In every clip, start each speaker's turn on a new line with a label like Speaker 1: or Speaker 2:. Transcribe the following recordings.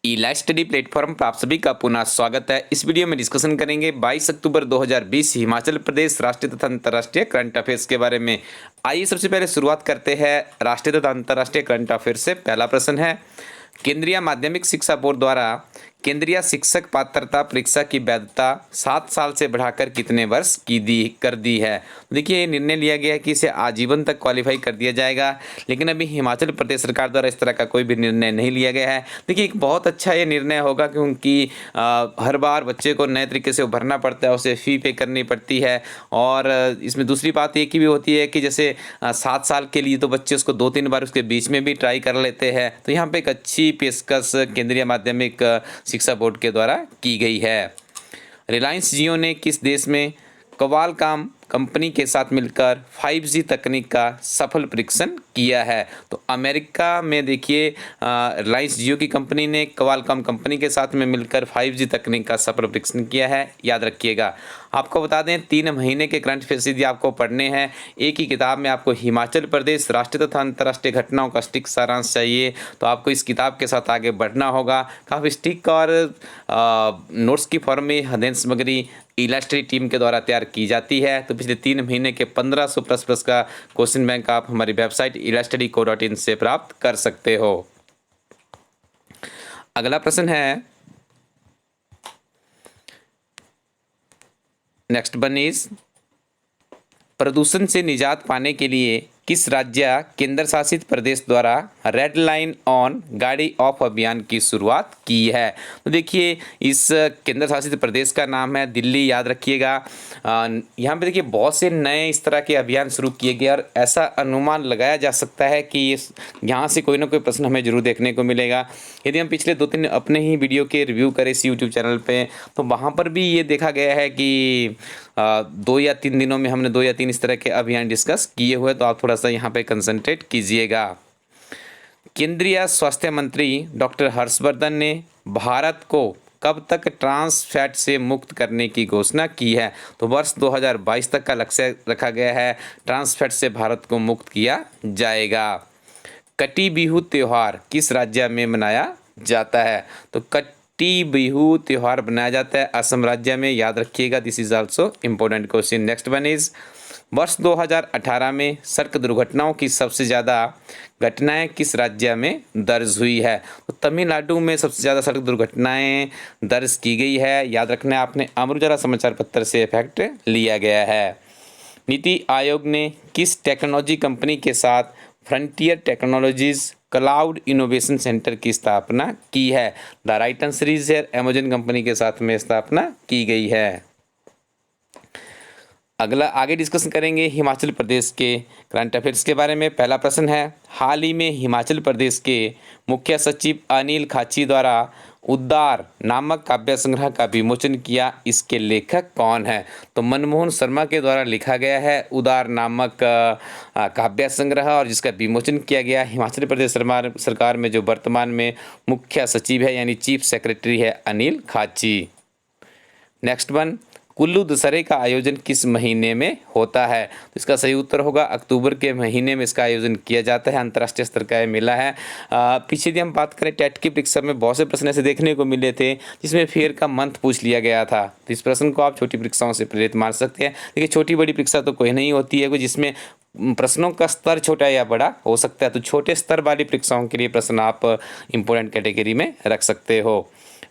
Speaker 1: ई-लाइफ study platform पर आप सभी का पुनः स्वागत है। इस वीडियो में डिस्कशन करेंगे 22 अक्टूबर 2020 हिमाचल प्रदेश राष्ट्रीय तथा अंतर्राष्ट्रीय करंट अफेयर्स के बारे में। आइए सबसे पहले शुरुआत करते हैं राष्ट्रीय तथा अंतर्राष्ट्रीय करंट अफेयर्स से। पहला प्रश्न है, केंद्रीय माध्यमिक शिक्षा बोर्ड द्वारा केंद्रीय शिक्षक पात्रता परीक्षा की वैधता 7 साल से बढ़ाकर कितने वर्ष कर दी है। देखिए, ये निर्णय लिया गया है कि इसे आजीवन तक क्वालिफाई कर दिया जाएगा, लेकिन अभी हिमाचल प्रदेश सरकार द्वारा इस तरह का कोई भी निर्णय नहीं लिया गया है। देखिए, एक बहुत अच्छा ये निर्णय होगा, क्योंकि हर बार बच्चे को नए तरीके से उभरना पड़ता है, उसे फ़ी पे करनी पड़ती है। और इसमें दूसरी बात एक ही भी होती है कि जैसे 7 साल के लिए तो बच्चे उसको 2-3 बार उसके बीच में भी ट्राई कर लेते हैं। तो यहाँ पे एक अच्छी पेशकश केंद्रीय माध्यमिक शिक्षा बोर्ड के द्वारा की गई है। रिलायंस जियो ने किस देश में क्वालकॉम कंपनी के साथ मिलकर 5G तकनीक का सफल परीक्षण किया है। तो अमेरिका में देखिए, रिलायंस जियो की कंपनी ने क्वालकॉम कंपनी के साथ में मिलकर 5G तकनीक का सफल परीक्षण किया है। याद रखिएगा। आपको बता दें, 3 महीने के करंट अफेयर्स यदि आपको पढ़ने हैं एक ही किताब में, आपको हिमाचल प्रदेश राष्ट्रीय तथा अंतर्राष्ट्रीय घटनाओं का स्टिक सारांश चाहिए तो आपको इस किताब के साथ आगे बढ़ना होगा। काफ़ी स्टिक और नोट्स की फॉर्म में अध्ययन सामग्री इलास्ट्री टीम के द्वारा तैयार की जाती है। तो पिछले 3 महीने के 1500 प्लस का क्वेश्चन बैंक आप हमारी वेबसाइट ilaststudy.co.in से प्राप्त कर सकते हो। अगला प्रश्न है, नेक्स्ट वन इज, प्रदूषण से निजात पाने के लिए किस राज्य केंद्र शासित प्रदेश द्वारा रेड लाइन ऑन गाड़ी ऑफ अभियान की शुरुआत की है। तो देखिए, इस केंद्र शासित प्रदेश का नाम है दिल्ली। याद रखिएगा। यहाँ पे देखिए बहुत से नए इस तरह के अभियान शुरू किए गए और ऐसा अनुमान लगाया जा सकता है कि यहाँ से कोई ना कोई प्रश्न हमें जरूर देखने को मिलेगा। यदि हम पिछले 2-3 अपने ही वीडियो के रिव्यू करें इस यूट्यूब चैनल पर, तो वहाँ पर भी ये देखा गया है कि 2 या 3 दिनों में हमने 2 या 3 इस तरह के अभियान डिस्कस किए हुए। तो आप थोड़ा सा यहाँ पे कंसंट्रेट कीजिएगा। केंद्रीय स्वास्थ्य मंत्री डॉक्टर हर्षवर्धन ने भारत को कब तक ट्रांस फैट से मुक्त करने की घोषणा की है। तो वर्ष 2022 तक का लक्ष्य रखा गया है। ट्रांस फैट से भारत को मुक्त किया जाएगा। कटी बिहू त्यौहार किस राज्य में मनाया जाता है। तो कटी बिहू त्यौहार मनाया जाता है असम राज्य में। याद रखिएगा, this is also important question. Next one is, वर्ष 2018 में सड़क दुर्घटनाओं की सबसे ज़्यादा घटनाएं किस राज्य में दर्ज हुई है। तो तमिलनाडु में सबसे ज़्यादा सड़क दुर्घटनाएं दर्ज की गई है। याद रखना है, आपने अमर उजाला समाचार पत्र से इफेक्ट लिया गया है। नीति आयोग ने किस टेक्नोलॉजी कंपनी के साथ frontier technologies cloud innovation centre की स्थापना की है। The right answer is here, Amazon company के साथ में स्थापना की गई है। अगला आगे डिस्कशन करेंगे हिमाचल प्रदेश के करंट अफेयर्स के बारे में। पहला प्रश्न है, हाल ही में हिमाचल प्रदेश के मुख्य सचिव अनिल खाची द्वारा उद्दार नामक काव्य संग्रह का विमोचन किया, इसके लेखक कौन है। तो मनमोहन शर्मा के द्वारा लिखा गया है उद्दार नामक काव्य संग्रह, और जिसका विमोचन किया गया हिमाचल प्रदेश सरकार में जो वर्तमान में मुख्य सचिव है यानी चीफ सेक्रेटरी है अनिल खाची। नेक्स्ट वन, कुल्लू दशहरे का आयोजन किस महीने में होता है। तो इसका सही उत्तर होगा अक्टूबर के महीने में इसका आयोजन किया जाता है। अंतर्राष्ट्रीय स्तर का यह मेला है। पीछे यदि हम बात करें टेट की परीक्षा में बहुत से प्रश्न ऐसे देखने को मिले थे जिसमें फेयर का मंथ पूछ लिया गया था। तो इस प्रश्न को आप छोटी परीक्षाओं से प्रेरित मान सकते हैं। देखिए, छोटी बड़ी परीक्षा तो कोई नहीं होती है, कोई जिसमें प्रश्नों का स्तर छोटा या बड़ा हो सकता है। तो छोटे स्तर वाली परीक्षाओं के लिए प्रश्न आप इम्पोर्टेंट कैटेगरी में रख सकते हो।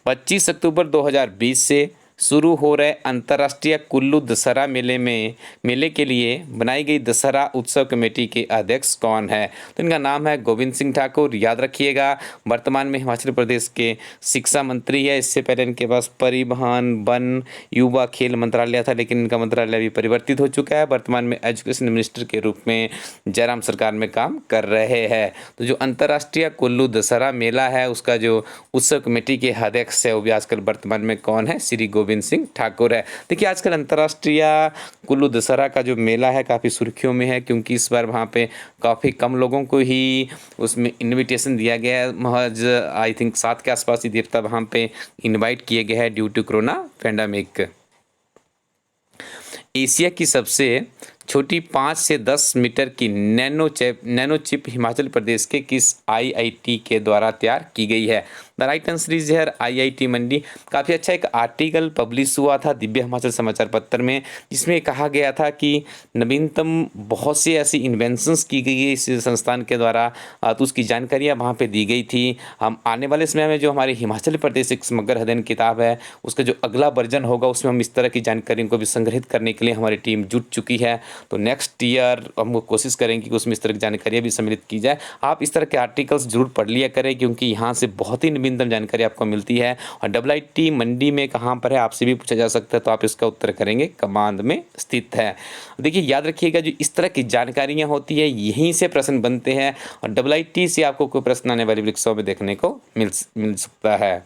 Speaker 1: 25 अक्टूबर 2020 से शुरू हो रहे अंतर्राष्ट्रीय कुल्लू दशहरा मेले के लिए बनाई गई दशहरा उत्सव कमेटी के अध्यक्ष कौन है। तो इनका नाम है गोविंद सिंह ठाकुर। याद रखिएगा, वर्तमान में हिमाचल प्रदेश के शिक्षा मंत्री है। इससे पहले इनके पास परिवहन, वन, युवा, खेल मंत्रालय था, लेकिन इनका मंत्रालय भी परिवर्तित हो चुका है। वर्तमान में एजुकेशन मिनिस्टर के रूप में जयराम सरकार में काम कर रहे हैं। तो जो अंतर्राष्ट्रीय कुल्लू दशहरा मेला है उसका जो उत्सव कमेटी के अध्यक्ष है वो भी आजकल वर्तमान में कौन है, श्री गोविंद सिंह ठाकुर है। देखिए, आजकल अंतर्राष्ट्रीय कुल्लू दशहरा का जो मेला है काफ़ी सुर्खियों में है, क्योंकि इस बार वहाँ पे काफ़ी कम लोगों को ही उसमें इनविटेशन दिया गया है। महज आई थिंक 7 के आसपास ही देवता वहाँ पे इनवाइट किए गए हैं due to corona pandemic. Asia की सबसे छोटी 5 से 10 मीटर की नैनो चिप हिमाचल प्रदेश के किस आईआईटी के द्वारा तैयार की गई है? The right answer is here IIT Mandi. काफ़ी अच्छा एक आर्टिकल पब्लिश हुआ था दिव्य हिमाचल समाचार पत्र में, जिसमें कहा गया था कि नवीनतम बहुत सी ऐसी इन्वेंशंस की गई है इस संस्थान के द्वारा, तो उसकी जानकारियाँ वहाँ पे दी गई थी। हम आने वाले समय में जो हमारे हिमाचल प्रदेश एक समग्र अध्ययन किताब है, उसका जो अगला वर्जन होगा उसमें हम इस तरह की जानकारियों को भी संग्रहित करने के लिए हमारी टीम जुट चुकी है। तो नेक्स्ट ईयर हम कोशिश करेंगे कि उसमें इस तरह की जानकारियाँ भी सम्मिलित की जाए। आप इस तरह के आर्टिकल्स जरूर पढ़ लिया करें, क्योंकि यहाँ से बहुत ही नवीनतम जानकारी आपको मिलती है। और AAIT मंडी में कहाँ पर है आपसे भी पूछा जा सकता है, तो आप इसका उत्तर करेंगे कमांद में स्थित है। देखिए याद रखिएगा, जो इस तरह की जानकारियाँ होती है यहीं से प्रश्न बनते हैं, और AAIT से आपको कोई प्रश्न आने वाली परीक्षाओं में देखने को मिल सकता है।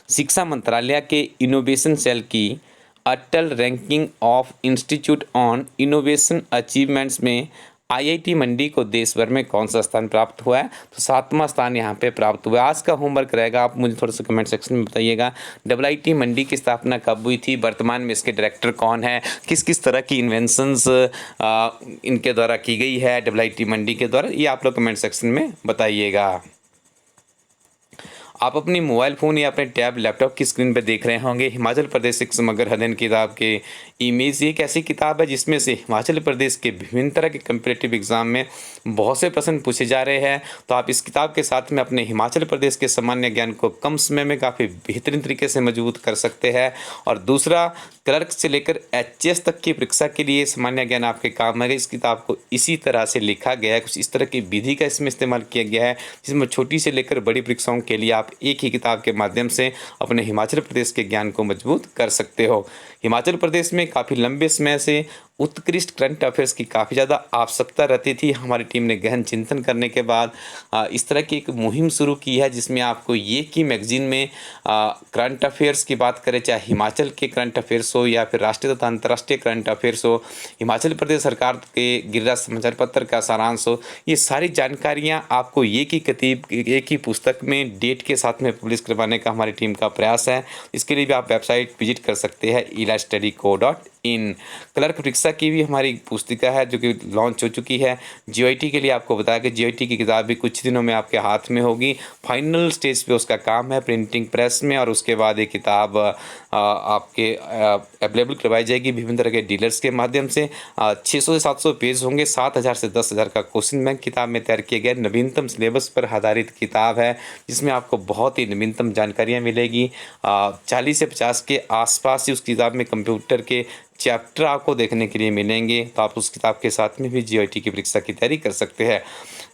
Speaker 1: शिक्षा मंत्रालय के इनोवेशन सेल की Atal ranking of institute on innovation achievements में आईआईटी मंडी को देश भर में कौन सा स्थान प्राप्त हुआ है? तो 7वां स्थान यहाँ पे प्राप्त हुआ है। आज का होमवर्क रहेगा, आप मुझे थोड़ा सा कमेंट सेक्शन में बताइएगा, AAIT मंडी की स्थापना कब हुई थी, वर्तमान में इसके डायरेक्टर कौन है, किस किस तरह की इन्वेंशंस इनके द्वारा की गई है AAIT मंडी के द्वारा, ये आप लोग कमेंट सेक्शन में बताइएगा। आप अपनी मोबाइल फ़ोन या अपने टैब लैपटॉप की स्क्रीन पर देख रहे होंगे हिमाचल प्रदेश एक समग्र अध्ययन किताब के इमेज। ये एक ऐसी किताब है जिसमें से हिमाचल प्रदेश के विभिन्न तरह के कम्पिटिटिव एग्जाम में बहुत से प्रश्न पूछे जा रहे हैं। तो आप इस किताब के साथ में अपने हिमाचल प्रदेश के सामान्य ज्ञान को कम समय में काफ़ी बेहतरीन तरीके से मजबूत कर सकते हैं। और दूसरा, क्लर्क से लेकर एचएस तक की परीक्षा के लिए सामान्य ज्ञान आपके काम आएगा। इस किताब को इसी तरह से लिखा गया है, कुछ इस तरह की विधि का इसमें इस्तेमाल किया गया है, जिसमें छोटी से लेकर बड़ी परीक्षाओं के लिए आप एक ही किताब के माध्यम से अपने हिमाचल प्रदेश के ज्ञान को मजबूत कर सकते हो। हिमाचल प्रदेश में काफ़ी लंबे समय से उत्कृष्ट करंट अफेयर्स की काफ़ी ज़्यादा आवश्यकता रहती थी। हमारी टीम ने गहन चिंतन करने के बाद इस तरह की एक मुहिम शुरू की है, जिसमें आपको ये कि मैगजीन में करंट अफेयर्स की बात करें, चाहे हिमाचल के करंट अफेयर्स हो या फिर राष्ट्रीय तथा अंतर्राष्ट्रीय करंट अफेयर्स हो, हिमाचल प्रदेश सरकार के गिरिराज समाचार पत्र का सारांश हो, ये सारी जानकारियाँ आपको एक ही पुस्तक में डेट के साथ में पब्लिश करवाने का हमारी टीम का प्रयास है। इसके लिए भी आप वेबसाइट विजिट कर सकते हैं elistudyco.in। क्लर्क परीक्षा की भी हमारी पुस्तिका है जो कि लॉन्च हो चुकी है। जीओआईटी के लिए आपको बताया कि जीओआईटी की किताब भी कुछ दिनों में आपके हाथ में होगी। फाइनल स्टेज पे उसका काम है प्रिंटिंग प्रेस में, और उसके बाद ये किताब आपके अवेलेबल करवाई जाएगी विभिन्न तरह के डीलर्स के माध्यम से। 600 से 700 पेज होंगे, 7000 से 10,000 का क्वेश्चन बैंक किताब में तैयार किया गया। नवीनतम सिलेबस पर आधारित किताब है, जिसमें आपको बहुत ही नवीनतम जानकारियाँ मिलेगी। 40 से 50 के आसपास ही उस किताब में कंप्यूटर के चैप्टर आपको देखने के लिए मिलेंगे। तो आप उस किताब के साथ में भी जीओआईटी की परीक्षा की तैयारी कर सकते हैं।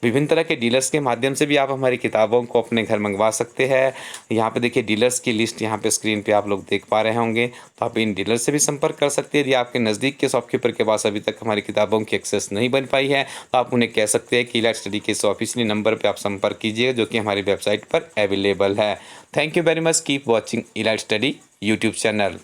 Speaker 1: विभिन्न तरह के डीलर्स के माध्यम से भी आप हमारी किताबों को अपने घर मंगवा सकते हैं। यहाँ पे देखिए डीलर्स की लिस्ट यहाँ पे स्क्रीन पे आप लोग देख पा रहे होंगे। तो आप इन डीलर से भी संपर्क कर सकते हैं। यदि आपके नज़दीक के शॉपकीपर के पास अभी तक हमारी किताबों की एक्सेस नहीं बन पाई है, तो आप उन्हें कह सकते हैं कि इलाइट स्टडी के इस ऑफिशियली नंबर पर आप संपर्क कीजिएगा, जो कि हमारी वेबसाइट पर अवेलेबल है। Thank you very much. Keep watching elite study YouTube channel.